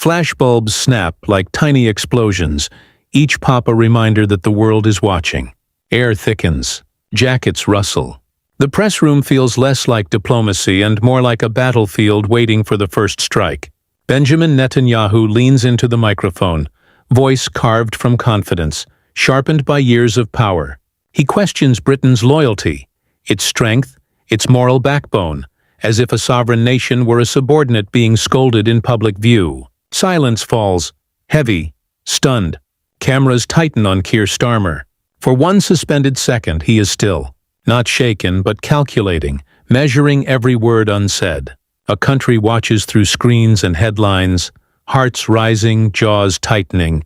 Flashbulbs snap like tiny explosions, each pop a reminder that the world is watching. Air thickens. Jackets rustle. The press room feels less like diplomacy and more like a battlefield waiting for the first strike. Benjamin Netanyahu leans into the microphone, voice carved from confidence, sharpened by years of power. He questions Britain's loyalty, its strength, its moral backbone, as if a sovereign nation were a subordinate being scolded in public view. Silence falls, heavy, stunned. Cameras tighten on Keir Starmer. For one suspended second, he is still, not shaken but calculating, measuring every word unsaid. A country watches through screens and headlines, hearts rising, jaws tightening.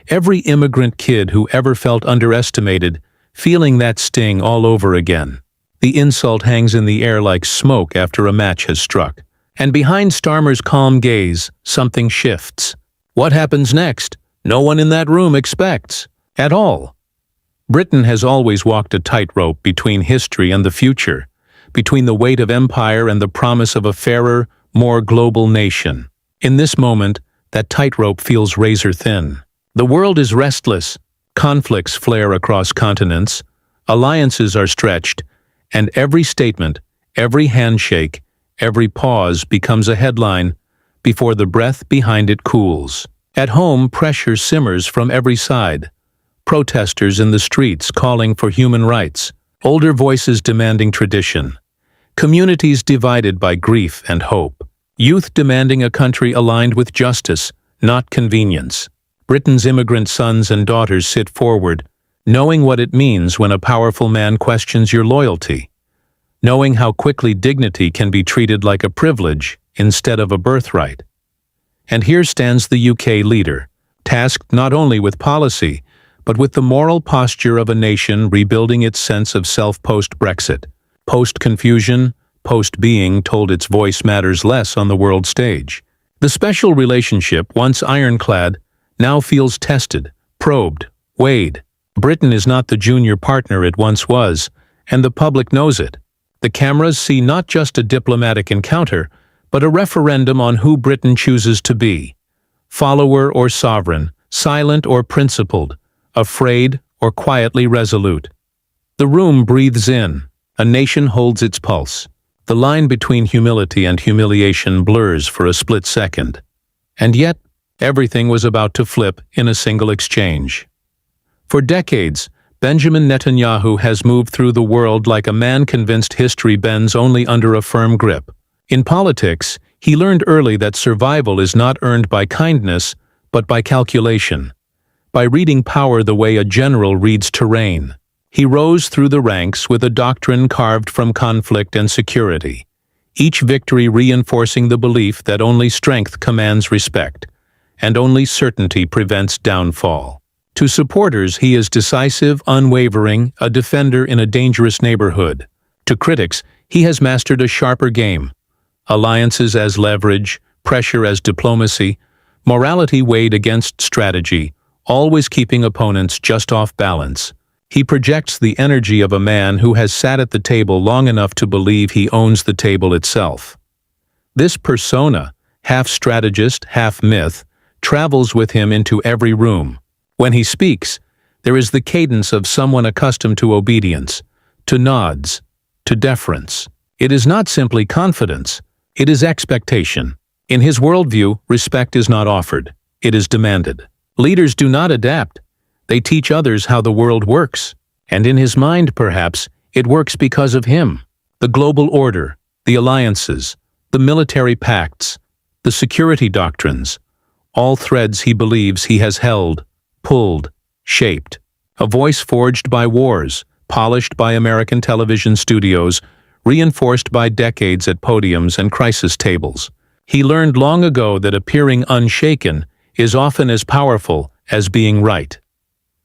Every immigrant kid who ever felt underestimated, feeling that sting all over again. The insult hangs in the air like smoke after a match has struck. And behind Starmer's calm gaze, something shifts. What happens next? No one in that room expects. At all. Britain has always walked a tightrope between history and the future, between the weight of empire and the promise of a fairer, more global nation. In this moment, that tightrope feels razor-thin. The world is restless, conflicts flare across continents, alliances are stretched, and every statement, every handshake, every pause becomes a headline before the breath behind it cools. At home, pressure simmers from every side. Protesters in the streets calling for human rights, older voices demanding tradition, communities divided by grief and hope, youth demanding a country aligned with justice, not convenience. Britain's immigrant sons and daughters sit forward, knowing what it means when a powerful man questions your loyalty, knowing how quickly dignity can be treated like a privilege instead of a birthright. And here stands the UK leader, tasked not only with policy, but with the moral posture of a nation rebuilding its sense of self post-Brexit, post-confusion, post-being told its voice matters less on the world stage. The special relationship, once ironclad, now feels tested, probed, weighed. Britain is not the junior partner it once was, and the public knows it. The cameras see not just a diplomatic encounter, but a referendum on who Britain chooses to be. Follower or sovereign, silent or principled, afraid or quietly resolute. The room breathes in. A nation holds its pulse. The line between humility and humiliation blurs for a split second. And yet, everything was about to flip in a single exchange. For decades, Benjamin Netanyahu has moved through the world like a man convinced history bends only under a firm grip. In politics, he learned early that survival is not earned by kindness, but by calculation. By reading power the way a general reads terrain. He rose through the ranks with a doctrine carved from conflict and security, each victory reinforcing the belief that only strength commands respect, and only certainty prevents downfall. To supporters, he is decisive, unwavering, a defender in a dangerous neighborhood. To critics, he has mastered a sharper game. Alliances as leverage, pressure as diplomacy, morality weighed against strategy, always keeping opponents just off balance. He projects the energy of a man who has sat at the table long enough to believe he owns the table itself. This persona, half strategist, half myth, travels with him into every room. When he speaks, there is the cadence of someone accustomed to obedience, to nods, to deference. It is not simply confidence, it is expectation. In his worldview, respect is not offered, it is demanded. Leaders do not adapt, they teach others how the world works. And in his mind, perhaps, it works because of him. The global order, the alliances, the military pacts, the security doctrines, all threads he believes he has held, pulled, shaped. A voice forged by wars, polished by American television studios, reinforced by decades at podiums and crisis tables. He learned long ago that appearing unshaken is often as powerful as being right.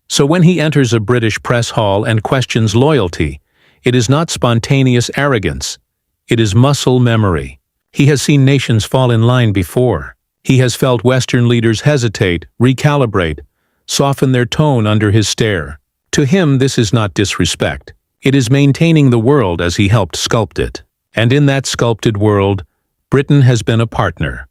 So when he enters a British press hall and questions loyalty, it is not spontaneous arrogance, it is muscle memory. He has seen nations fall in line before. He has felt Western leaders hesitate, recalibrate, soften their tone under his stare. To him, this is not disrespect. It is maintaining the world as he helped sculpt it. And in that sculpted world, Britain has been a partner.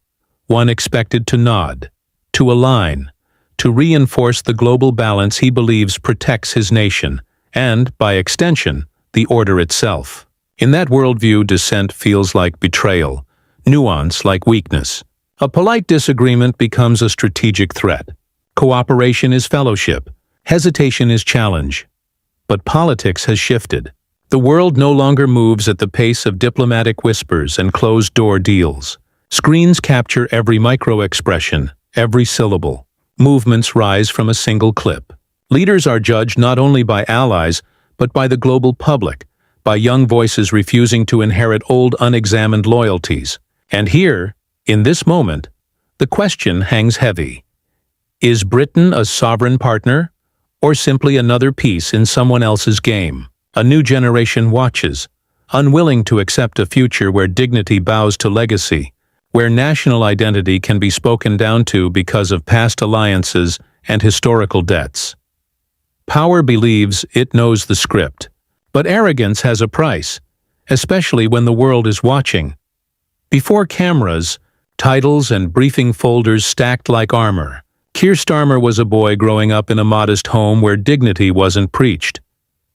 one expected to nod, to align, to reinforce the global balance he believes protects his nation, and, by extension, the order itself. In that worldview, dissent feels like betrayal, nuance like weakness. A polite disagreement becomes a strategic threat. Cooperation is fellowship. Hesitation is challenge. But politics has shifted. The world no longer moves at the pace of diplomatic whispers and closed-door deals. Screens capture every micro-expression, every syllable. Movements rise from a single clip. Leaders are judged not only by allies, but by the global public, by young voices refusing to inherit old unexamined loyalties. And here, in this moment, the question hangs heavy. Is Britain a sovereign partner, or simply another piece in someone else's game? A new generation watches, unwilling to accept a future where dignity bows to legacy, where national identity can be spoken down to because of past alliances and historical debts. Power believes it knows the script, but arrogance has a price, especially when the world is watching. Before cameras, titles and briefing folders stacked like armor. Keir Starmer was a boy growing up in a modest home where dignity wasn't preached.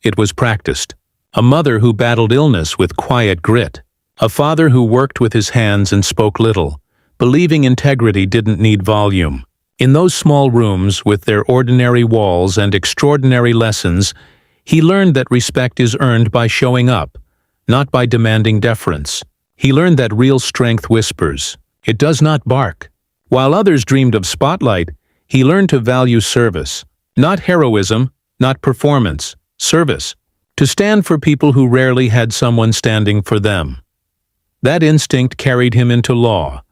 It was practiced. A mother who battled illness with quiet grit. A father who worked with his hands and spoke little, believing integrity didn't need volume. In those small rooms with their ordinary walls and extraordinary lessons, he learned that respect is earned by showing up, not by demanding deference. He learned that real strength whispers. It does not bark. While others dreamed of spotlight, he learned to value service. Not heroism, not performance, service. To stand for people who rarely had someone standing for them. That instinct carried him into law,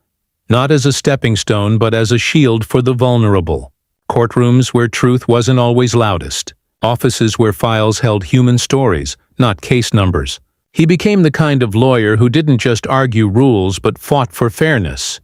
not as a stepping stone but as a shield for the vulnerable. Courtrooms where truth wasn't always loudest. Offices where files held human stories, not case numbers. He became the kind of lawyer who didn't just argue rules but fought for fairness,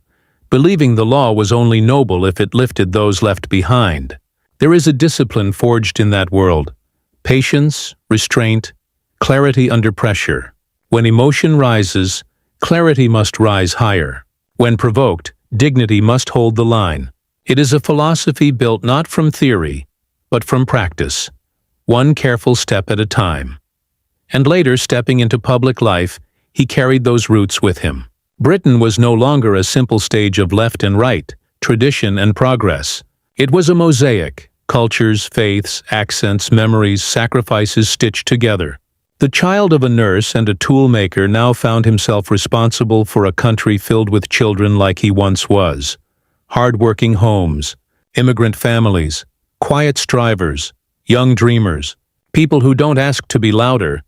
believing the law was only noble if it lifted those left behind. There is a discipline forged in that world. Patience, restraint, clarity under pressure. When emotion rises, clarity must rise higher. When provoked, dignity must hold the line. It is a philosophy built not from theory, but from practice, one careful step at a time. And later, stepping into public life, he carried those roots with him. Britain was no longer a simple stage of left and right, tradition and progress. It was a mosaic, cultures, faiths, accents, memories, sacrifices stitched together. The child of a nurse and a toolmaker now found himself responsible for a country filled with children like he once was. Hard-working homes, immigrant families, quiet strivers, young dreamers, people who don't ask to be louder,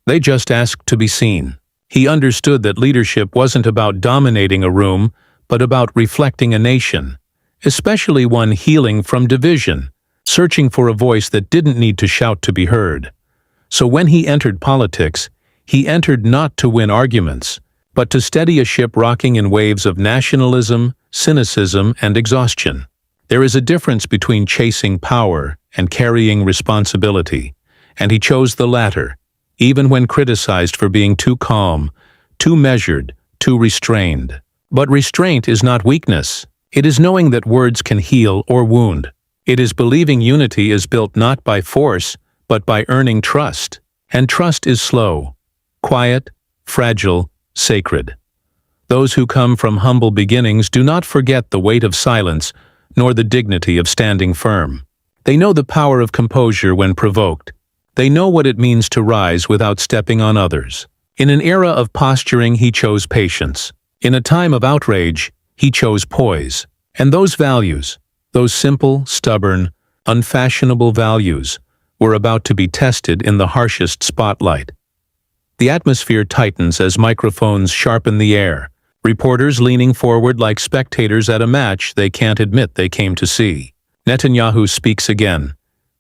they just ask to be seen. He understood that leadership wasn't about dominating a room, but about reflecting a nation, especially one healing from division, searching for a voice that didn't need to shout to be heard. So when he entered politics, he entered not to win arguments, but to steady a ship rocking in waves of nationalism, cynicism, and exhaustion. There is a difference between chasing power and carrying responsibility, and he chose the latter, even when criticized for being too calm, too measured, too restrained. But restraint is not weakness. It is knowing that words can heal or wound. It is believing unity is built not by force, but by earning trust. And trust is slow, quiet, fragile, sacred. Those who come from humble beginnings do not forget the weight of silence, nor the dignity of standing firm. They know the power of composure when provoked. They know what it means to rise without stepping on others. In an era of posturing, he chose patience. In a time of outrage, he chose poise. And those values, those simple, stubborn, unfashionable values, were about to be tested in the harshest spotlight. The atmosphere tightens as microphones sharpen the air, reporters leaning forward like spectators at a match they can't admit they came to see. Netanyahu speaks again,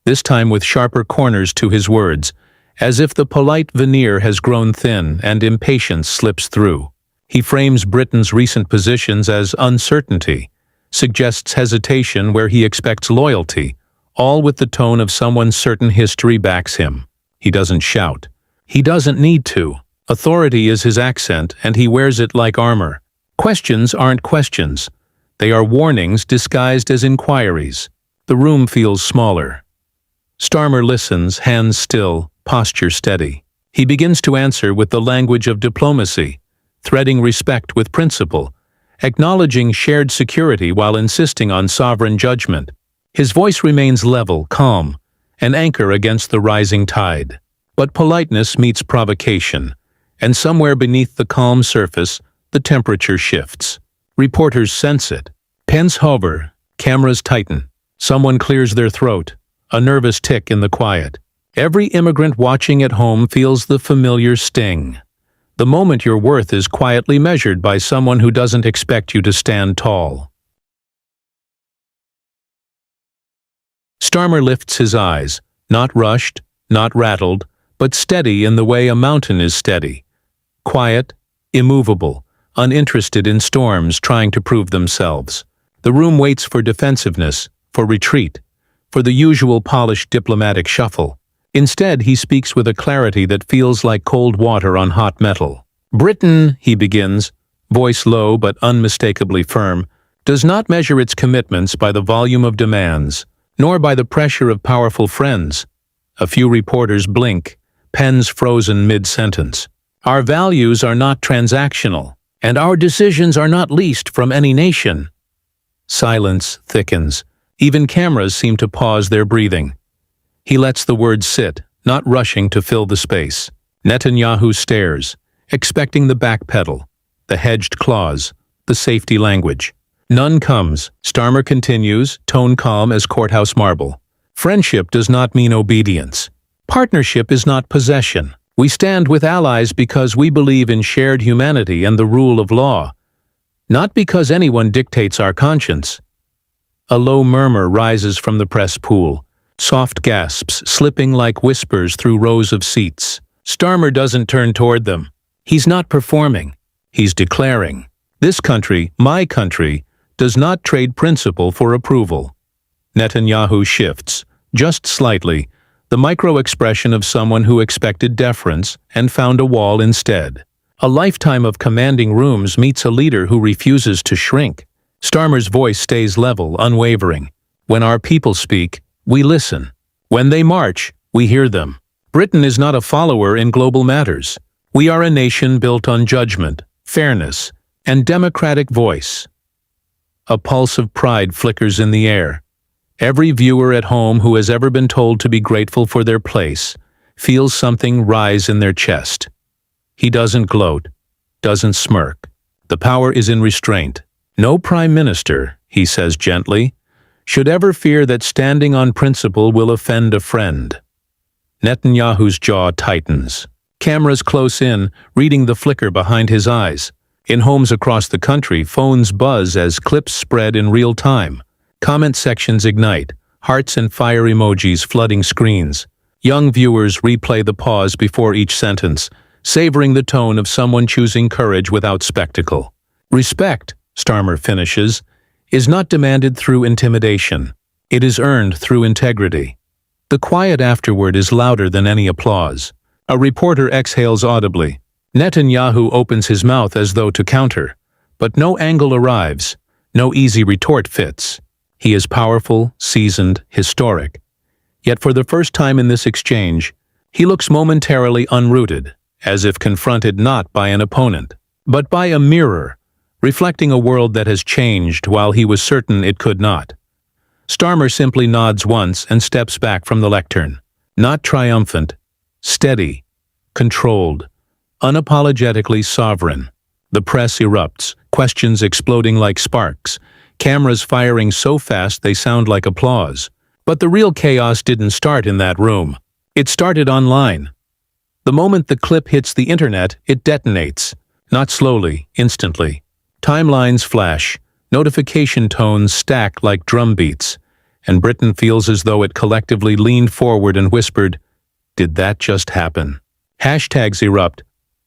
this time with sharper corners to his words, as if the polite veneer has grown thin and impatience slips through. He frames Britain's recent positions as uncertainty, suggests hesitation where he expects loyalty, all with the tone of someone certain history backs him. He doesn't shout. He doesn't need to. Authority is his accent, and he wears it like armor. Questions aren't questions. They are warnings disguised as inquiries. The room feels smaller. Starmer listens, hands still, posture steady. He begins to answer with the language of diplomacy, threading respect with principle, acknowledging shared security while insisting on sovereign judgment. His voice remains level, calm, an anchor against the rising tide. But politeness meets provocation, and somewhere beneath the calm surface, the temperature shifts. Reporters sense it. Pens hover, cameras tighten. Someone clears their throat, a nervous tick in the quiet. Every immigrant watching at home feels the familiar sting. The moment your worth is quietly measured by someone who doesn't expect you to stand tall. Starmer lifts his eyes, not rushed, not rattled, but steady in the way a mountain is steady. Quiet, immovable, uninterested in storms trying to prove themselves. The room waits for defensiveness, for retreat, for the usual polished diplomatic shuffle. Instead, he speaks with a clarity that feels like cold water on hot metal. Britain, he begins, voice low but unmistakably firm, does not measure its commitments by the volume of demands, nor by the pressure of powerful friends. A few reporters blink, pens frozen mid-sentence. Our values are not transactional, and our decisions are not leased from any nation. Silence thickens. Even cameras seem to pause their breathing. He lets the words sit, not rushing to fill the space. Netanyahu stares, expecting the backpedal, the hedged clause, the safety language. None comes. Starmer continues, tone calm as courthouse marble. Friendship does not mean obedience. Partnership is not possession. We stand with allies because we believe in shared humanity and the rule of law, not because anyone dictates our conscience. A low murmur rises from the press pool, soft gasps slipping like whispers through rows of seats. Starmer doesn't turn toward them. He's not performing. He's declaring. This country, my country, does not trade principle for approval. Netanyahu shifts, just slightly, the micro-expression of someone who expected deference and found a wall instead. A lifetime of commanding rooms meets a leader who refuses to shrink. Starmer's voice stays level, unwavering. When our people speak, we listen. When they march, we hear them. Britain is not a follower in global matters. We are a nation built on judgment, fairness, and democratic voice. A pulse of pride flickers in the air. Every viewer at home who has ever been told to be grateful for their place feels something rise in their chest. He doesn't gloat, doesn't smirk. The power is in restraint. No prime minister, he says gently, should ever fear that standing on principle will offend a friend. Netanyahu's jaw tightens. Cameras close in, reading the flicker behind his eyes. In homes across the country, phones buzz as clips spread in real time. Comment sections ignite, hearts and fire emojis flooding screens. Young viewers replay the pause before each sentence, savoring the tone of someone choosing courage without spectacle. Respect, Starmer finishes, is not demanded through intimidation. It is earned through integrity. The quiet afterward is louder than any applause. A reporter exhales audibly. Netanyahu opens his mouth as though to counter, but no angle arrives, no easy retort fits. He is powerful, seasoned, historic. Yet for the first time in this exchange, he looks momentarily unrooted, as if confronted not by an opponent, but by a mirror, reflecting a world that has changed while he was certain it could not. Starmer simply nods once and steps back from the lectern, not triumphant, steady, controlled, unapologetically sovereign. The press erupts, questions exploding like sparks, cameras firing so fast they sound like applause. But the real chaos didn't start in that room. It started online. The moment the clip hits the internet, it detonates. Not slowly, instantly. Timelines flash, notification tones stack like drum beats, and Britain feels as though it collectively leaned forward and whispered, "Did that just happen?" Hashtags erupt.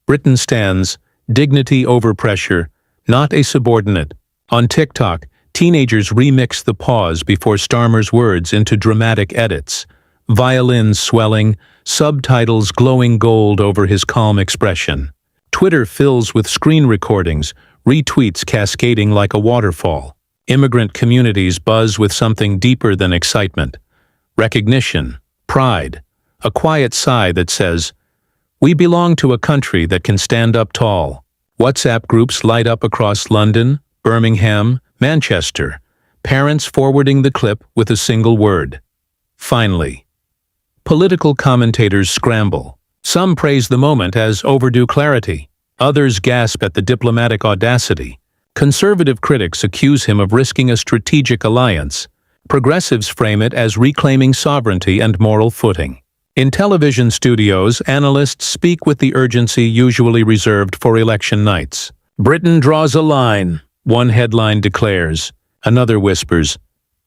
Britain stands, dignity over pressure, not a subordinate. On TikTok, teenagers remix the pause before Starmer's words into dramatic edits, violins swelling, subtitles glowing gold over his calm expression. Twitter fills with screen recordings, retweets cascading like a waterfall. Immigrant communities buzz with something deeper than excitement. Recognition, pride, a quiet sigh that says, "We belong to a country that can stand up tall." WhatsApp groups light up across London, Birmingham, Manchester, parents forwarding the clip with a single word. Finally. Political commentators scramble. Some praise the moment as overdue clarity. Others gasp at the diplomatic audacity. Conservative critics accuse him of risking a strategic alliance. Progressives frame it as reclaiming sovereignty and moral footing. In television studios, analysts speak with the urgency usually reserved for election nights. Britain draws a line, one headline declares. Another whispers,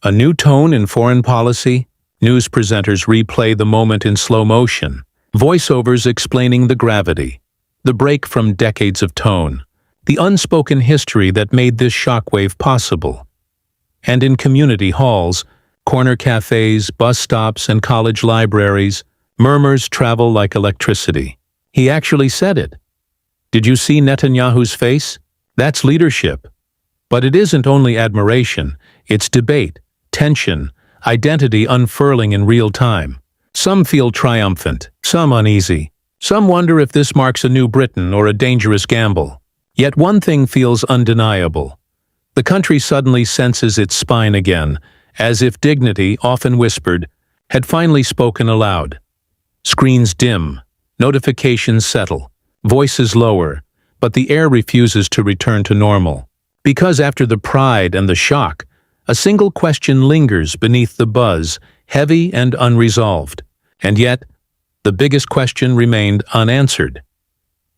"A new tone in foreign policy?" News presenters replay the moment in slow motion. Voiceovers explaining the gravity, the break from decades of tone, the unspoken history that made this shockwave possible. And in community halls, corner cafes, bus stops, and college libraries, murmurs travel like electricity. He actually said it. Did you see Netanyahu's face? That's leadership. But it isn't only admiration, it's debate, tension, identity unfurling in real time. Some feel triumphant, some uneasy. Some wonder if this marks a new Britain or a dangerous gamble. Yet one thing feels undeniable. The country suddenly senses its spine again, as if dignity, often whispered, had finally spoken aloud. Screens dim, notifications settle, voices lower, but the air refuses to return to normal. Because after the pride and the shock, a single question lingers beneath the buzz, heavy and unresolved. And yet, the biggest question remained unanswered.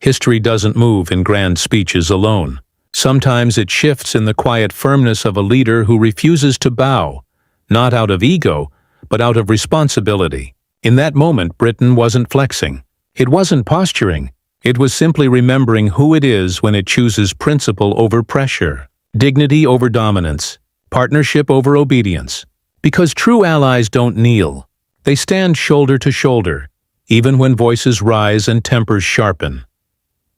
History doesn't move in grand speeches alone. Sometimes it shifts in the quiet firmness of a leader who refuses to bow, not out of ego, but out of responsibility. In that moment, Britain wasn't flexing. It wasn't posturing. It was simply remembering who it is when it chooses principle over pressure, dignity over dominance, partnership over obedience. Because true allies don't kneel. They stand shoulder to shoulder, even when voices rise and tempers sharpen.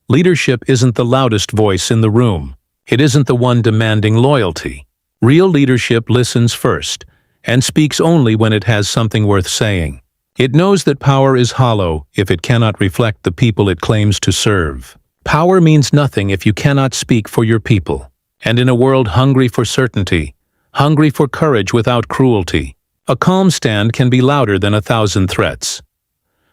Leadership isn't the loudest voice in the room. It isn't the one demanding loyalty. Real leadership listens first, and speaks only when it has something worth saying. It knows that power is hollow if it cannot reflect the people it claims to serve. Power means nothing if you cannot speak for your people. And in a world hungry for certainty, hungry for courage without cruelty, a calm stand can be louder than 1,000 threats.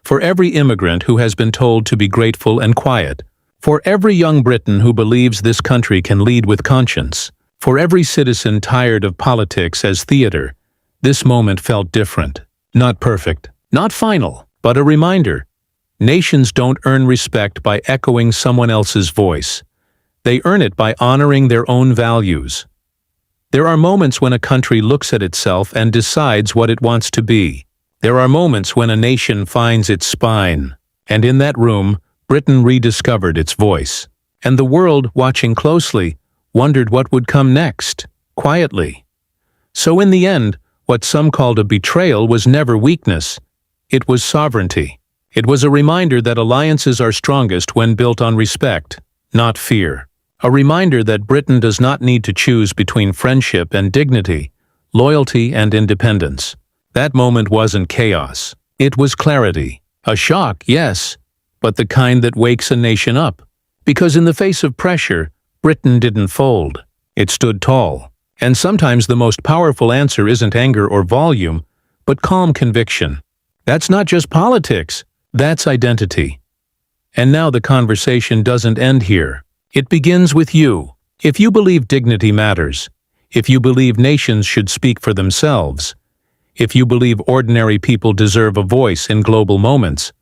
For every immigrant who has been told to be grateful and quiet, for every young Briton who believes this country can lead with conscience, for every citizen tired of politics as theater, this moment felt different. Not perfect, not final, but a reminder. Nations don't earn respect by echoing someone else's voice. They earn it by honoring their own values. There are moments when a country looks at itself and decides what it wants to be. There are moments when a nation finds its spine. And in that room, Britain rediscovered its voice. And the world, watching closely, wondered what would come next, quietly. So in the end, what some called a betrayal was never weakness. It was sovereignty. It was a reminder that alliances are strongest when built on respect, not fear. A reminder that Britain does not need to choose between friendship and dignity, loyalty and independence. That moment wasn't chaos. It was clarity. A shock, yes, but the kind that wakes a nation up. Because in the face of pressure, Britain didn't fold. It stood tall. And sometimes the most powerful answer isn't anger or volume, but calm conviction. That's not just politics, that's identity. And now the conversation doesn't end here. It begins with you. If you believe dignity matters, if you believe nations should speak for themselves, if you believe ordinary people deserve a voice in global moments,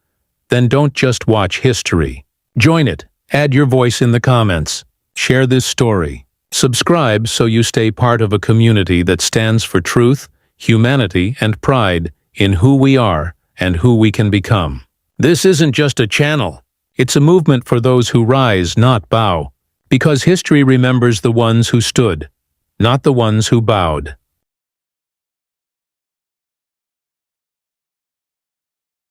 then don't just watch history. Join it. Add your voice in the comments. Share this story. Subscribe so you stay part of a community that stands for truth, humanity, and pride in who we are and who we can become. This isn't just a channel. It's a movement for those who rise, not bow, because history remembers the ones who stood, not the ones who bowed.